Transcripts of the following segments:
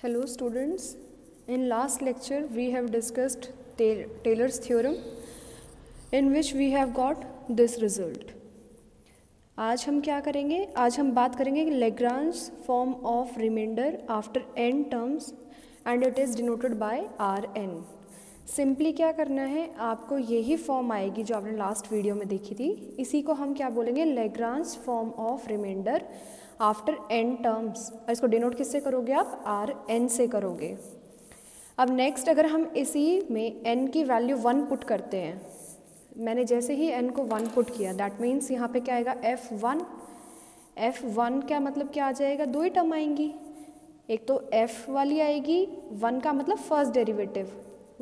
Hello students, in last lecture we have discussed Taylor's theorem in which we have got this result. आज हम क्या करेंगे? आज हम बात करेंगे Lagrange form of remainder after n terms and it is denoted by Rn. Simply क्या करना है, आपको यही फॉर्म आएगी जो आपने लास्ट वीडियो में देखी थी, इसी को हम क्या बोलेंगे, Lagrange form of remainder after n terms. और इसको डिनोट किससे करोगे आप? Rn से करोगे। अब नेक्स्ट अगर हम इसी में n की वैल्यू 1 पुट करते हैं, मैंने जैसे ही n को 1 पुट किया, दैट मीन्स यहाँ पे क्या आएगा, f1 क्या मतलब क्या आ जाएगा, दो ही टर्म आएंगी, एक तो f वाली आएगी, 1 का मतलब फर्स्ट डेरिवेटिव,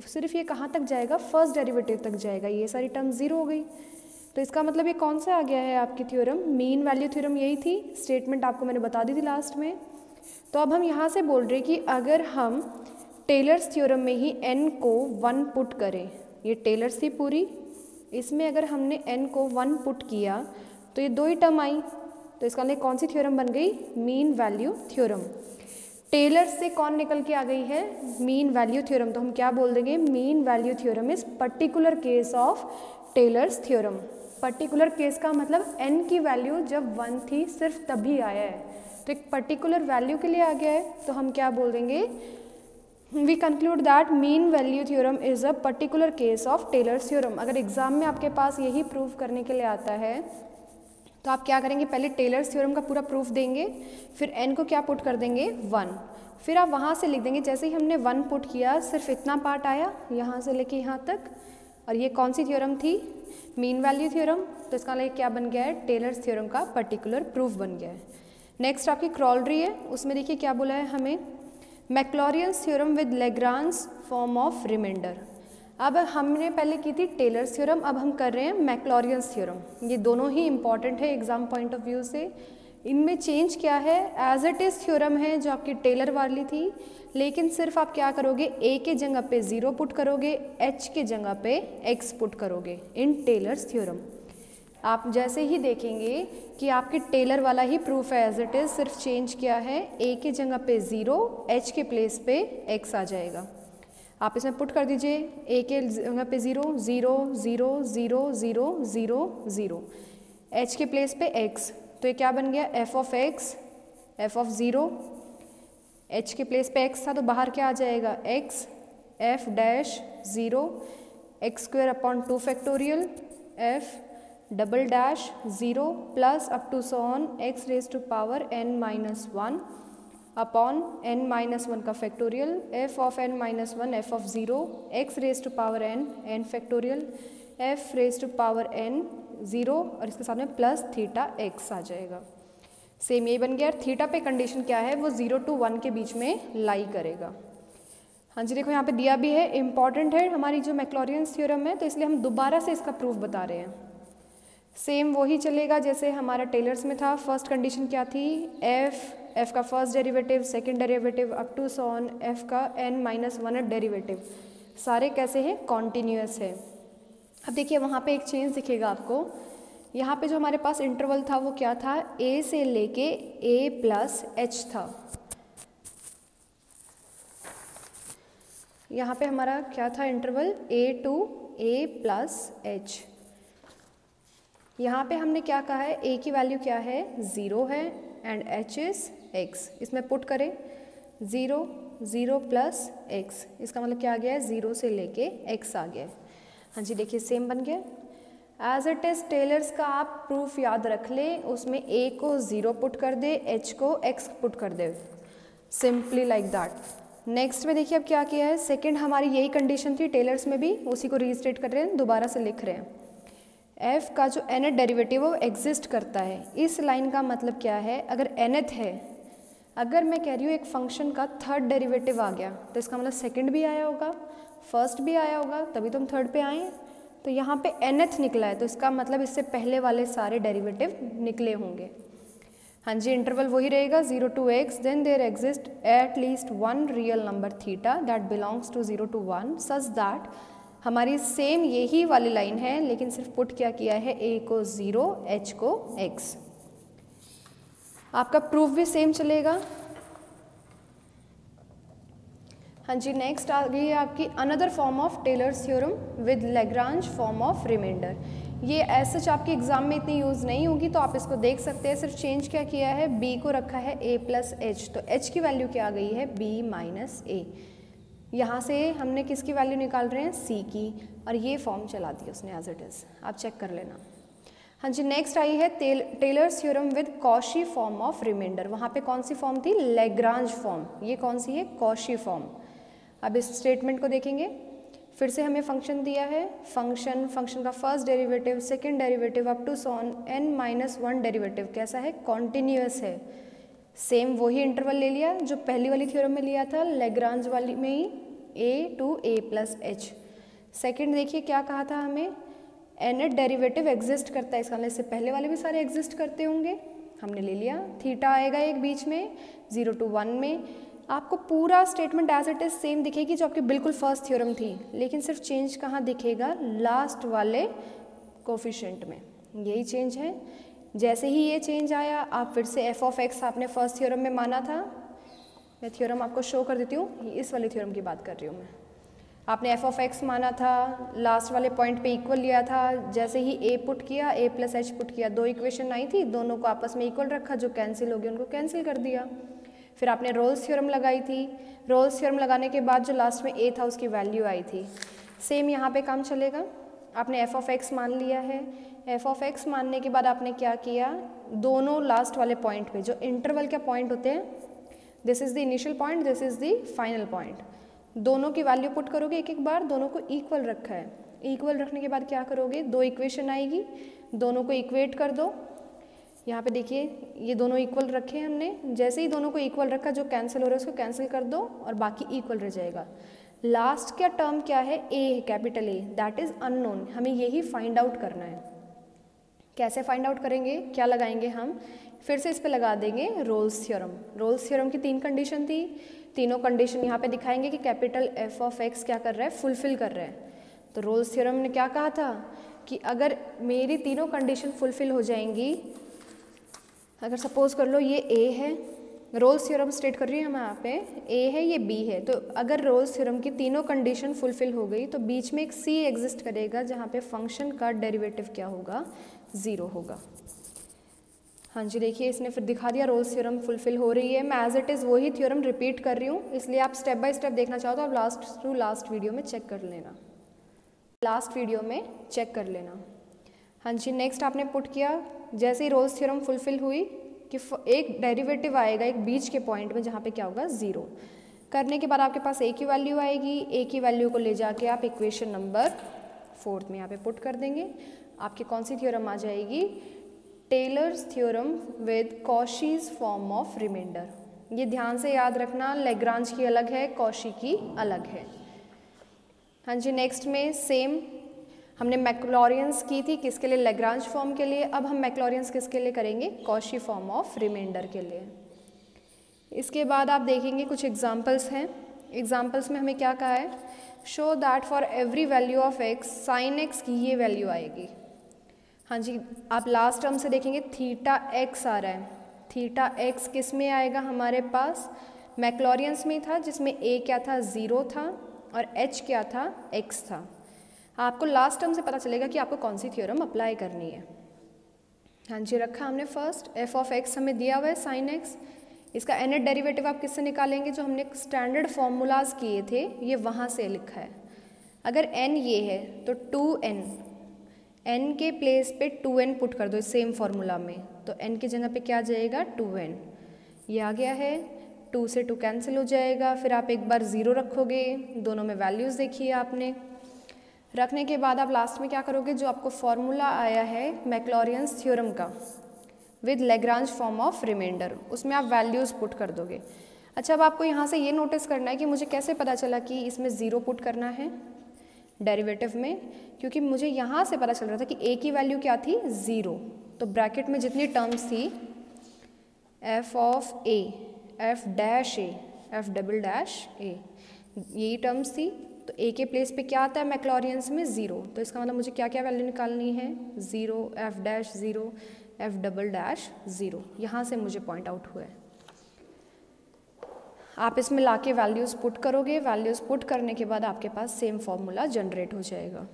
सिर्फ ये कहाँ तक जाएगा, फर्स्ट डेरिवेटिव तक जाएगा, ये सारी टर्म ज़ीरो हो गई। तो इसका मतलब ये कौन सा आ गया है आपकी थ्योरम, मीन वैल्यू थ्योरम, यही थी स्टेटमेंट, आपको मैंने बता दी थी लास्ट में। तो अब हम यहाँ से बोल रहे हैं कि अगर हम टेलर्स थ्योरम में ही n को 1 पुट करें, ये टेलर्स थी पूरी, इसमें अगर हमने n को 1 पुट किया तो ये दो ही टर्म आई, तो इसका मतलब कौन सी थ्योरम बन गई, मीन वैल्यू थ्योरम। टेलर से कौन निकल के आ गई है, मीन वैल्यू थ्योरम, तो हम क्या बोल देंगे, mean value theorem is particular case of Taylor's theorem. Particular case का मतलब n की वैल्यू जब 1 थी सिर्फ तभी आया है, तो एक पर्टिकुलर वैल्यू के लिए आ गया है, तो हम क्या बोल देंगे, we conclude that mean value theorem is a particular case of Taylor's theorem. अगर एग्जाम में आपके पास यही प्रूव करने के लिए आता है तो आप क्या करेंगे, पहले टेलर्स थ्योरम का पूरा प्रूफ देंगे, फिर n को क्या पुट कर देंगे, 1, फिर आप वहाँ से लिख देंगे, जैसे ही हमने 1 पुट किया सिर्फ इतना पार्ट आया यहाँ से लेके यहाँ तक, और ये कौन सी थ्योरम थी, मीन वैल्यू थ्योरम, तो इसका मतलब क्या बन गया है, टेलर्स थ्योरम का पर्टिकुलर प्रूफ बन गया है। नेक्स्ट आपकी क्रॉलरी है, उसमें देखिए क्या बोला है हमें, Maclaurin's theorem with Lagrange form of remainder. अब हमने पहले की थी टेलर्स थ्योरम, अब हम कर रहे हैं मैक्लॉरियंस थ्योरम। ये दोनों ही इंपॉर्टेंट है एग्जाम पॉइंट ऑफ व्यू से। इनमें चेंज क्या है, एज इट इज़ थ्योरम है जो आपकी टेलर वाली थी, लेकिन सिर्फ आप क्या करोगे, a के जगह पे 0 पुट करोगे, h के जगह पे x पुट करोगे इन टेलर्स थ्योरम। आप जैसे ही देखेंगे कि आपके टेलर वाला ही प्रूफ है एज इट इज़, सिर्फ चेंज किया है, a के जगह पे 0, h के प्लेस पे x आ जाएगा। आप इसमें पुट कर दीजिए, a के जगह पे 0, 0, 0, 0, 0, 0, 0, h के प्लेस पे x, तो ये क्या बन गया, f of x, f of 0, h के प्लेस पे x था तो बाहर क्या आ जाएगा, x, f dash 0, x square upon 2 factorial, f double dash 0 plus up to so on x raise to power n minus 1 upon n minus 1 का factorial, f of n minus 1, f of 0, x raise to power n, n factorial, f raise to power n 0 और इसके सामने plus theta x आ जाएगा। Same यही बन गया, theta पे condition क्या है, वो 0 to 1 के बीच में लाई करेगा। हाँ जी, देखो यहाँ पे दिया भी है, इंपॉर्टेंट है हमारी जो मैक्लॉरियंस थ्योरम है, तो इसलिए हम दोबारा से इसका प्रूफ बता रहे हैं। सेम वही चलेगा जैसे हमारा टेलर्स में था। फर्स्ट कंडीशन क्या थी, f का first derivative, second derivative up to so on f का n-1 डेरिवेटिव, सारे कैसे हैं, कॉन्टीन्यूअस है। अब देखिए वहाँ पे एक चेंज दिखेगा आपको, यहाँ पे जो हमारे पास इंटरवल था वो क्या था, a से लेके a प्लस h था। यहाँ पे हमारा क्या था interval, a to a plus h। यहाँ पे हमने क्या कहा है, a की वैल्यू क्या है, 0 है एंड h इज x। इसमें पुट करें 0, 0 प्लस x, इसका मतलब क्या आ गया है, 0 से लेके x आ गया है। हाँ जी, देखिए सेम बन गया। एज इट इज़ टेलर्स का आप प्रूफ याद रख ले, उसमें a को 0 पुट कर दे, h को x पुट कर दे, सिंपली लाइक दैट। नेक्स्ट में देखिए अब क्या किया है, सेकंड हमारी यही कंडीशन थी टेलर्स में भी, उसी को रीस्टेट कर रहे हैं, दोबारा से लिख रहे हैं। f का जो nth डेरिवेटिव वो एग्जिस्ट करता है, इस लाइन का मतलब क्या है, अगर nth है, अगर मैं कह रही हूँ एक फंक्शन का थर्ड डेरिवेटिव आ गया तो इसका मतलब सेकंड भी आया होगा, फर्स्ट भी आया होगा, तभी तो हम थर्ड पे आए। तो यहाँ पे nth निकला है तो इसका मतलब इससे पहले वाले सारे डेरिवेटिव निकले होंगे। हाँ जी, इंटरवल वही रहेगा 0 to x, then there exist at least one real number theta that belongs to 0 to 1 such that, हमारी सेम यही वाली लाइन है लेकिन सिर्फ पुट क्या किया है, a को 0, h को x। आपका प्रूफ भी सेम चलेगा। हाँ जी, नेक्स्ट आ गई है आपकी another form of Taylor's theorem with Lagrange form of remainder. ये ऐसे सच आपके एग्जाम में इतनी यूज़ नहीं होगी, तो आप इसको देख सकते हैं। सिर्फ चेंज क्या किया है, b को रखा है a प्लस एच, तो h की वैल्यू क्या आ गई है b माइनस ए। यहाँ से हमने किसकी वैल्यू निकाल रहे हैं, c की, और ये फॉर्म चला दी उसने एज इट इज़, आप चेक कर लेना। हाँ जी, नेक्स्ट आई है Taylor's theorem with Cauchy form of remainder. वहाँ पे कौन सी फॉर्म थी, लैग्रांज फॉर्म, ये कौन सी है, कॉशी फॉर्म। अब इस स्टेटमेंट को देखेंगे, फिर से हमें फंक्शन दिया है, फंक्शन का first derivative, second derivative up to so on n-1 derivative कैसा है, कॉन्टिन्यूअस है। सेम वही इंटरवल ले लिया जो पहली वाली थ्योरम में लिया था, लैग्रांज वाली में ही, a to a plus h. Second देखिए क्या कहा था हमें, nth डेरिवेटिव एग्जिस्ट करता है, इसका मतलब इससे पहले वाले भी सारे एग्जिस्ट करते होंगे, हमने ले लिया। थीटा आएगा एक बीच में 0 to 1 में। आपको पूरा statement as it is same दिखेगी जो आपकी बिल्कुल फर्स्ट थ्योरम थी, लेकिन सिर्फ चेंज कहाँ दिखेगा, लास्ट वाले कोफिशिएंट में, यही चेंज है। जैसे ही ये चेंज आया, आप फिर से एफ ऑफ एक्स आपने फर्स्ट थ्योरम में माना था, मैं थ्योरम आपको शो कर देती हूँ, इस वाली थ्योरम की बात कर रही हूँ मैं। आपने एफ ऑफ एक्स माना था, लास्ट वाले पॉइंट पे इक्वल लिया था, जैसे ही ए पुट किया, ए प्लस एच पुट किया, दो इक्वेशन आई थी, दोनों को आपस में इक्वल रखा, जो कैंसिल हो गया उनको कैंसिल कर दिया। फिर आपने रोल्स थ्योरम लगाई थी, रोल्स थ्योरम लगाने के बाद जो लास्ट में ए था उसकी वैल्यू आई थी। सेम यहाँ पे काम चलेगा, आपने एफ ऑफ एक्स मान लिया है, एफ ऑफ एक्स मानने के बाद आपने क्या किया, दोनों लास्ट वाले पॉइंट पे, जो इंटरवल के पॉइंट होते हैं, this is the initial point, this is the final point, दोनों की वैल्यू पुट करोगे एक एक बार, दोनों को इक्वल रखा है। इक्वल रखने के बाद क्या करोगे, दो इक्वेशन आएगी, दोनों को इक्वेट कर दो। यहाँ पे देखिए ये दोनों इक्वल रखे हैं हमने, जैसे ही दोनों को इक्वल रखा, जो कैंसिल हो रहा है उसको कैंसिल कर दो और बाकी इक्वल रह जाएगा। लास्ट का टर्म क्या है, ए है, capital A, that is unknown, हमें यही फाइंड आउट करना है। कैसे फाइंड आउट करेंगे, क्या लगाएंगे हम, फिर से इस पे लगा देंगे रोल्स थ्योरम। रोल्स थ्योरम की 3 कंडीशन थी, तीनों कंडीशन यहाँ पे दिखाएंगे कि कैपिटल एफ ऑफ एक्स क्या कर रहा है, फुलफिल कर रहा है। तो रोल्स थ्योरम ने क्या कहा था कि अगर मेरी तीनों कंडीशन फुलफिल हो जाएंगी, अगर सपोज कर लो ये ए है, रोल्स थ्योरम स्टेट कर रही है हम यहाँ पे, ए है ये बी है, तो अगर रोल्स थ्योरम की तीनों कंडीशन फुलफिल हो गई तो बीच में एक सी एग्जिस्ट करेगा जहाँ पे फंक्शन का डेरिवेटिव क्या होगा, 0 होगा। हाँ जी, देखिए इसने फिर दिखा दिया रोल्स थ्योरम फुलफिल हो रही है। मैं एज इट इज़ वही थ्योरम रिपीट कर रही हूँ, इसलिए आप स्टेप बाय स्टेप देखना चाहो तो आप लास्ट वीडियो में चेक कर लेना, लास्ट वीडियो में चेक कर लेना। हाँ जी, नेक्स्ट आपने पुट किया, जैसे ही रोल्स थ्योरम फुलफिल हुई कि एक डेरिवेटिव आएगा एक बीच के पॉइंट में जहाँ पे क्या होगा, 0 करने के बाद आपके पास ए की वैल्यू आएगी, ए की वैल्यू को ले जाके आप इक्वेशन नंबर 4 में यहाँ पे पुट कर देंगे। आपकी कौन सी थ्योरम आ जाएगी, Taylor's theorem with Cauchy's form of remainder. ये ध्यान से याद रखना, लैग्रांज की अलग है, कॉशी की अलग है। हाँ जी, नेक्स्ट में सेम हमने मैक्लॉरियंस की थी किसके लिए, लैग्रांज फॉर्म के लिए, अब हम मैक्लॉरियंस किसके लिए करेंगे, कॉशी फॉर्म ऑफ रिमाइंडर के लिए। इसके बाद आप देखेंगे कुछ एग्जांपल्स हैं, एग्जांपल्स में हमें क्या कहा है, show that for every value of x sine x की ये वैल्यू आएगी। हाँ जी, आप लास्ट टर्म से देखेंगे थीटा एक्स आ रहा है, थीटा एक्स किस में आएगा हमारे पास, मैक्लॉरियंस में था, जिसमें ए क्या था, 0 था और एच क्या था, एक्स था। आपको लास्ट टर्म से पता चलेगा कि आपको कौन सी थ्योरम अप्लाई करनी है। हाँ जी, रखा हमने फर्स्ट, एफ ऑफ एक्स हमें दिया हुआ है साइन एक्स, इसका nth डेरिवेटिव आप किससे निकालेंगे, जो हमने स्टैंडर्ड फॉर्मूलाज किए थे ये वहाँ से लिखा है। अगर n ये है तो 2n, n के प्लेस पे 2n पुट कर दो इस सेम फार्मूला में, तो n की जगह पे क्या आ जाएगा, 2n, ये आ गया है, 2 से 2 कैंसिल हो जाएगा। फिर आप एक बार 0 रखोगे, दोनों में वैल्यूज़ देखिए आपने, रखने के बाद आप लास्ट में क्या करोगे, जो आपको फॉर्मूला आया है मैक्लॉरियंस थ्योरम का with Lagrange form of remainder, उसमें आप वैल्यूज़ पुट कर दोगे। अच्छा, अब आपको यहाँ से ये नोटिस करना है कि मुझे कैसे पता चला कि इसमें 0 पुट करना है डेरिवेटिव में, क्योंकि मुझे यहाँ से पता चल रहा था कि ए की वैल्यू क्या थी, 0, तो ब्रैकेट में जितनी टर्म्स थी f of a, f dash a, f double dash a, यही टर्म्स थी, तो ए के प्लेस पे क्या आता है मैक्लॉरियंस में, 0, तो इसका मतलब मुझे क्या क्या वैल्यू निकालनी है, 0, F dash 0, F double dash 0, यहाँ से मुझे पॉइंट आउट हुआ है। आप इसमें लाके वैल्यूज़ पुट करोगे, वैल्यूज़ पुट करने के बाद आपके पास सेम फॉर्मूला जनरेट हो जाएगा।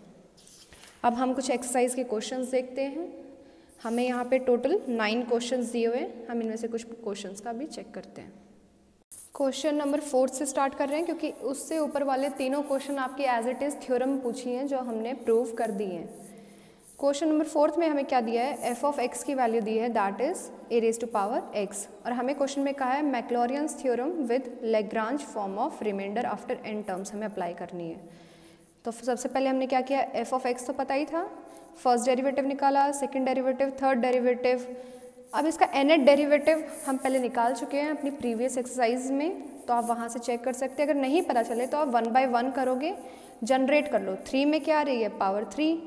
अब हम कुछ एक्सरसाइज के क्वेश्चंस देखते हैं। हमें यहाँ पे टोटल 9 क्वेश्चंस दिए हुए हैं, हम इनमें से कुछ क्वेश्चंस का भी चेक करते हैं। क्वेश्चन नंबर 4 से स्टार्ट कर रहे हैं क्योंकि उससे ऊपर वाले तीनों क्वेश्चन आपके एज इट इज़ थ्योरम पूछी हैं जो हमने प्रूव कर दी हैं। क्वेश्चन नंबर 4 में हमें क्या दिया है, एफ ऑफ एक्स की वैल्यू दी है that is a raise to power x, और हमें क्वेश्चन में कहा है Maclaurin's theorem with Lagrange form of remainder after n terms हमें अप्लाई करनी है। तो सबसे पहले हमने क्या किया, एफ ऑफ एक्स तो पता ही था, फर्स्ट डेरिवेटिव निकाला, सेकंड डेरिवेटिव, थर्ड डेरिवेटिव। अब इसका nth डेरिवेटिव हम पहले निकाल चुके हैं अपनी प्रीवियस एक्सरसाइज में, तो आप वहाँ से चेक कर सकते हैं। अगर नहीं पता चले तो आप 1 बाय 1 करोगे, जनरेट कर लो। 3 में क्या आ रही है, पावर 3,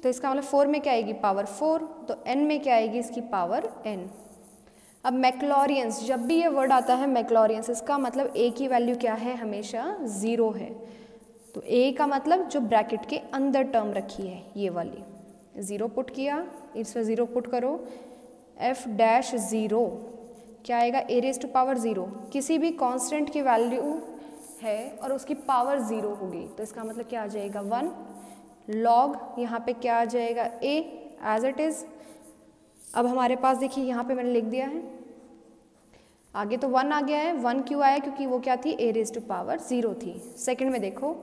तो इसका मतलब 4 में क्या आएगी, पावर 4, तो n में क्या आएगी, इसकी पावर n। अब मैक्लॉरियंस, जब भी ये वर्ड आता है मैक्लॉरियंस, इसका मतलब a की वैल्यू क्या है, हमेशा 0 है। तो a का मतलब जो ब्रैकेट के अंदर टर्म रखी है ये वाली, 0 पुट किया, इसमें 0 पुट करो, f डैश 0 क्या आएगा, a रेज टू पावर 0, किसी भी कांस्टेंट की वैल्यू है और उसकी पावर 0 होगी तो इसका मतलब क्या आ जाएगा, 1 लॉग, यहाँ पे क्या आ जाएगा, a एज इट इज़। अब हमारे पास देखिए यहाँ पे मैंने लिख दिया है, आगे तो 1 आ गया है, 1 क्यों आया, क्योंकि वो क्या थी, a रेज टू पावर 0 थी। सेकंड में देखो,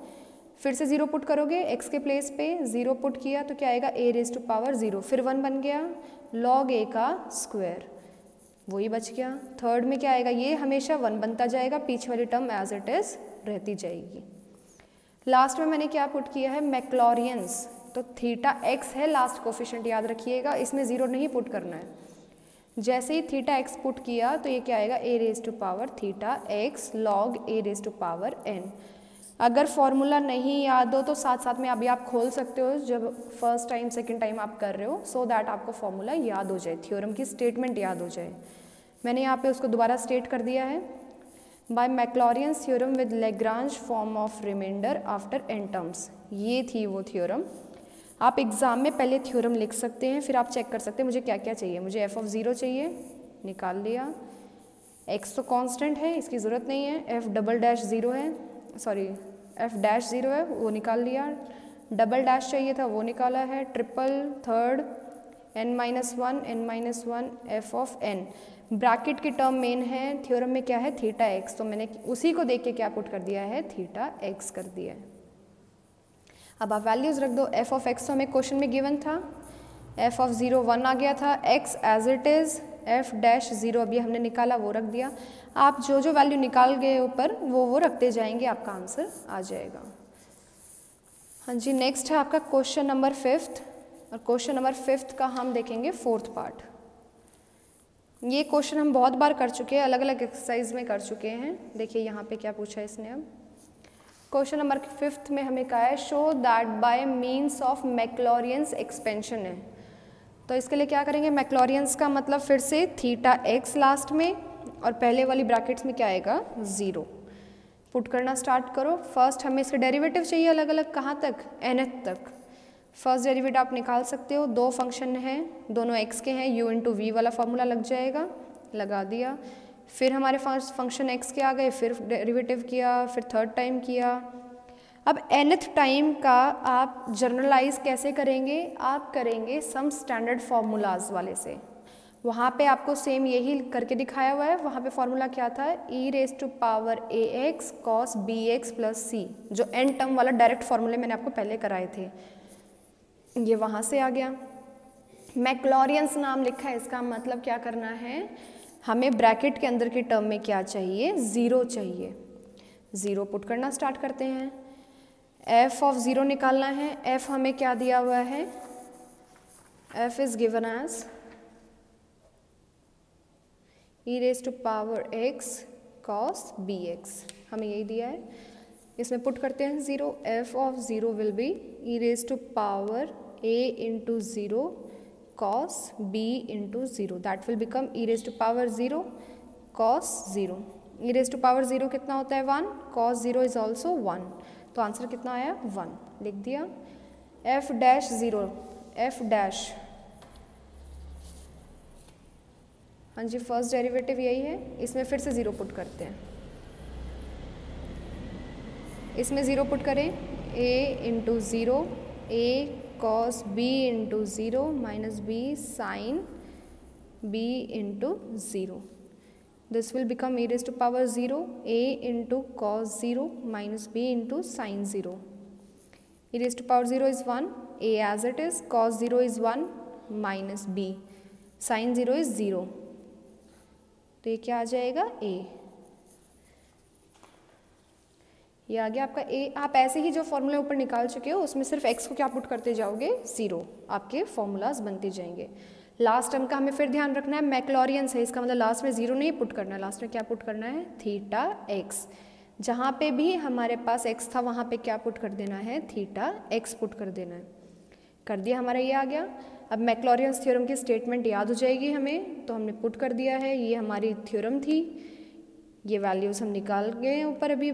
फिर से 0 पुट करोगे, x के प्लेस पे 0 पुट किया तो क्या आएगा, a रेज टू पावर 0, फिर 1 बन गया, log a का स्क्वायर, वही बच गया। थर्ड में क्या आएगा, ये हमेशा 1 बनता जाएगा, पीछे वाली टर्म एज इट इज़ रहती जाएगी। लास्ट में मैंने क्या पुट किया है, मैक्लॉरियंस, तो थीटा x है लास्ट कोफिशिएंट, याद रखिएगा, इसमें 0 नहीं पुट करना है। जैसे ही थीटा x पुट किया तो ये क्या आएगा, a raise to power theta x log a raise to power n। अगर फॉर्मूला नहीं याद हो तो साथ साथ में अभी आप खोल सकते हो जब फर्स्ट टाइम सेकंड टाइम आप कर रहे हो, सो दैट आपको फॉर्मूला याद हो जाए, थ्योरम की स्टेटमेंट याद हो जाए। मैंने यहाँ पे उसको दोबारा स्टेट कर दिया है, by Maclaurin's theorem with Lagrange form of remainder after n terms, ये थी वो थ्योरम। आप एग्ज़ाम में पहले थ्योरम लिख सकते हैं, फिर आप चेक कर सकते हैं मुझे क्या क्या चाहिए। मुझे f ऑफ 0 चाहिए, निकाल लिया, x तो कांस्टेंट है, इसकी ज़रूरत नहीं है, f डबल डैश 0 है, सॉरी f डैश 0 है, वो निकाल लिया, डबल डैश चाहिए था वो निकाला है, triple, third, n-1, n-1 f of n, bracket की टर्म मेन है, थ्योरम में क्या है, थीटा x, तो मैंने उसी को देख के क्या पुट कर दिया है, थीटा x कर दिया है। अब आप वैल्यूज़ रख दो, f ऑफ x तो हमें क्वेश्चन में गिवन था, f ऑफ 0 1 आ गया था, x as it is, f dash 0 अभी हमने निकाला वो रख दिया। आप जो जो वैल्यू निकाल गए ऊपर वो रखते जाएंगे, आपका आंसर आ जाएगा। हाँ जी, नेक्स्ट है आपका क्वेश्चन नंबर 5, और क्वेश्चन नंबर 5 का हम देखेंगे 4th पार्ट। ये क्वेश्चन हम बहुत बार कर चुके हैं, अलग अलग एक्सरसाइज में कर चुके हैं। देखिए यहाँ पे क्या पूछा है इसने। अब क्वेश्चन नंबर 5 में हमें कहा है, show that by means of Maclaurin's expansion है। तो इसके लिए क्या करेंगे, मैक्लॉरियंस का मतलब फिर से थीटा x लास्ट में, और पहले वाली ब्रैकेट्स में क्या आएगा, 0 पुट करना स्टार्ट करो। फर्स्ट हमें इसके डेरिवेटिव चाहिए अलग अलग, कहाँ तक, nth तक। फर्स्ट डेरिवेटिव आप निकाल सकते हो, 2 फंक्शन हैं, दोनों x के हैं, u इंटू वी वाला फॉर्मूला लग जाएगा, लगा दिया। फिर हमारे पास फंक्शन x के आ गए, फिर डेरिवेटिव किया, फिर थर्ड टाइम किया। अब nth टाइम का आप जर्नलाइज कैसे करेंगे, आप करेंगे सम स्टैंडर्ड फार्मूलाज वाले से। वहाँ पे आपको सेम यही करके दिखाया हुआ है। वहाँ पे फार्मूला क्या था, e raise to power ax cos bx plus c, जो n टर्म वाला डायरेक्ट फार्मूले मैंने आपको पहले कराए थे, ये वहाँ से आ गया। मैक्लॉरियंस नाम लिखा है, इसका मतलब क्या करना है, हमें ब्रैकेट के अंदर की टर्म में क्या चाहिए, 0 चाहिए। 0 पुट करना स्टार्ट करते हैं, f ऑफ 0 निकालना है। f हमें क्या दिया हुआ है, f is given as e raise to power x cos bx, हमें यही दिया है। इसमें पुट करते हैं 0, f of 0 will be e raise to power a into 0 cos b into 0, that will become e raise to power 0 cos 0। e raise to power 0 कितना होता है, 1, cos 0 इज ऑल्सो 1, तो आंसर कितना आया, 1 लिख दिया। f डैश 0, f डैश, हाँ जी first derivative यही है, इसमें फिर से 0 पुट करते हैं, इसमें 0 पुट करें, a into 0 a cos b into 0 minus b sine b into 0. This will become e raised to power 0 a into cos 0 minus b into sin 0. E raised to power 0 is 1, a as it is, cos 0 is 1 minus b, sin 0 is 0. तो ये क्या आ जाएगा a. ये आ गया आपका a. आप ऐसे ही जो फॉर्मूले ऊपर निकाल चुके हो उसमें सिर्फ x को क्या पुट करते जाओगे, 0. आपके फॉर्मूलाज बनते जाएंगे. लास्ट टर्म का हमें फिर ध्यान रखना है, मैक्लॉरियंस है, इसका मतलब लास्ट में 0 नहीं पुट करना है, लास्ट में क्या पुट करना है, थीटा x. जहाँ पे भी हमारे पास x था वहाँ पे क्या पुट कर देना है, थीटा x पुट कर देना है. कर दिया, हमारा ये आ गया. अब मैक्लॉरियंस थ्योरम की स्टेटमेंट याद हो जाएगी हमें, तो हमने पुट कर दिया है. ये हमारी थ्योरम थी, ये वैल्यूज़ हम निकाल गए हैं ऊपर. अभी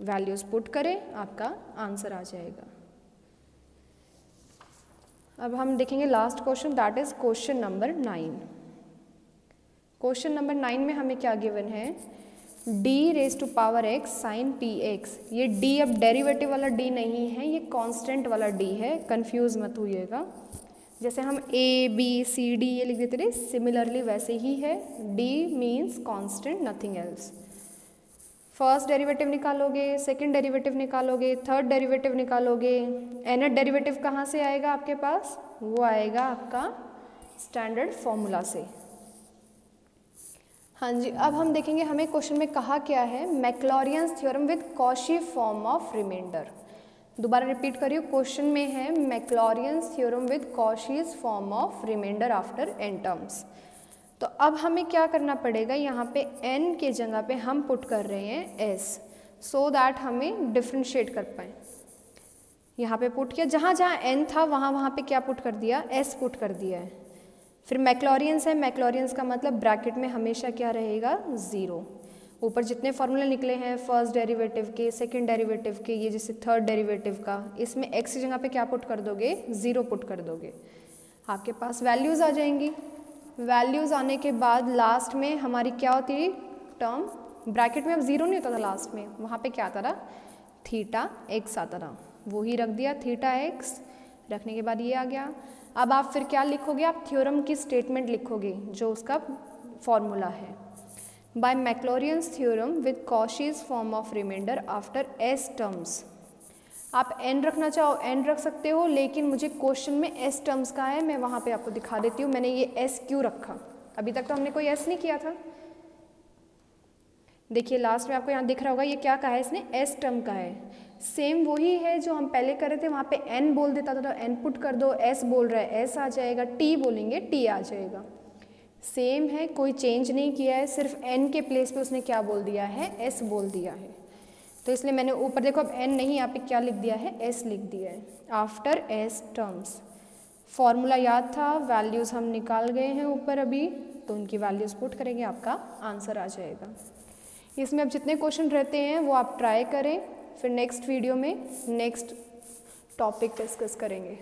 वैल्यूज़ पुट करें, आपका आंसर आ जाएगा. अब हम देखेंगे last question, that is question number 9. Question number 9 में हमें क्या गिवन है, d raise to power x sine px. ये d अब डेरिवेटिव वाला d नहीं है, ये कांस्टेंट वाला d है, कंफ्यूज मत होइएगा. जैसे हम a b c d ये लिख देते थे, सिमिलरली वैसे ही है. d means constant, nothing else. First derivative निकालोगे, सेकंड डेरिवेटिव निकालोगे, थर्ड डेरिवेटिव निकालोगे. nth डेरिवेटिव कहाँ से आएगा आपके पास, वो आएगा आपका स्टैंडर्ड फॉर्मूला से. हाँ जी, अब हम देखेंगे हमें क्वेश्चन में कहा क्या है, Maclaurin's theorem with Cauchy form of remainder. दोबारा रिपीट करिए, क्वेश्चन में है Maclaurin's theorem with Cauchy's form of remainder after n terms. तो अब हमें क्या करना पड़ेगा, यहाँ पे n के जगह पे हम पुट कर रहे हैं s, सो दैट हमें डिफ्रेंशिएट कर पाएँ. यहाँ पे पुट किया, जहाँ जहाँ n था वहाँ वहाँ पे क्या पुट कर दिया, s पुट कर दिया है. फिर मैक्लॉरियंस है, मैक्लॉरियंस का मतलब ब्रैकेट में हमेशा क्या रहेगा, 0. ऊपर जितने फॉर्मूले निकले हैं फर्स्ट डेरिवेटिव के, सेकंड डेरिवेटिव के, ये जैसे थर्ड डेरिवेटिव का, इसमें x की जगह पे क्या पुट कर दोगे, 0 पुट कर दोगे. आपके पास वैल्यूज़ आ जाएंगी. वैल्यूज़ आने के बाद लास्ट में हमारी क्या होती है टर्म, ब्रैकेट में अब 0 नहीं होता था लास्ट में, वहाँ पे क्या आता था, थीटा x आता था. वो ही रख दिया, थीटा x. रखने के बाद ये आ गया. अब आप फिर क्या लिखोगे, आप थ्योरम की स्टेटमेंट लिखोगे जो उसका फॉर्मूला है. By Maclaurin's theorem with Cauchy's form of remainder after s terms. आप n रखना चाहो n रख सकते हो, लेकिन मुझे क्वेश्चन में s टर्म्स का है, मैं वहाँ पे आपको दिखा देती हूँ मैंने ये s क्यों रखा. अभी तक तो हमने कोई s नहीं किया था. देखिए लास्ट में आपको यहाँ दिख रहा होगा, ये क्या कहा है इसने, s टर्म का है. सेम वही है जो हम पहले कर रहे थे, वहाँ पे n बोल देता था तो n पुट कर दो, s बोल रहा है s आ जाएगा, t बोलेंगे t आ जाएगा. सेम है, कोई चेंज नहीं किया है, सिर्फ n के प्लेस पे उसने क्या बोल दिया है, s बोल दिया है. तो इसलिए मैंने ऊपर देखो अब n नहीं, यहाँ पे क्या लिख दिया है, s लिख दिया है. After s terms. फॉर्मूला याद था, वैल्यूज़ हम निकाल गए हैं ऊपर अभी, तो उनकी वैल्यूज़ पुट करेंगे, आपका आंसर आ जाएगा. इसमें अब जितने क्वेश्चन रहते हैं वो आप ट्राई करें, फिर नेक्स्ट वीडियो में नेक्स्ट टॉपिक डिस्कस करेंगे.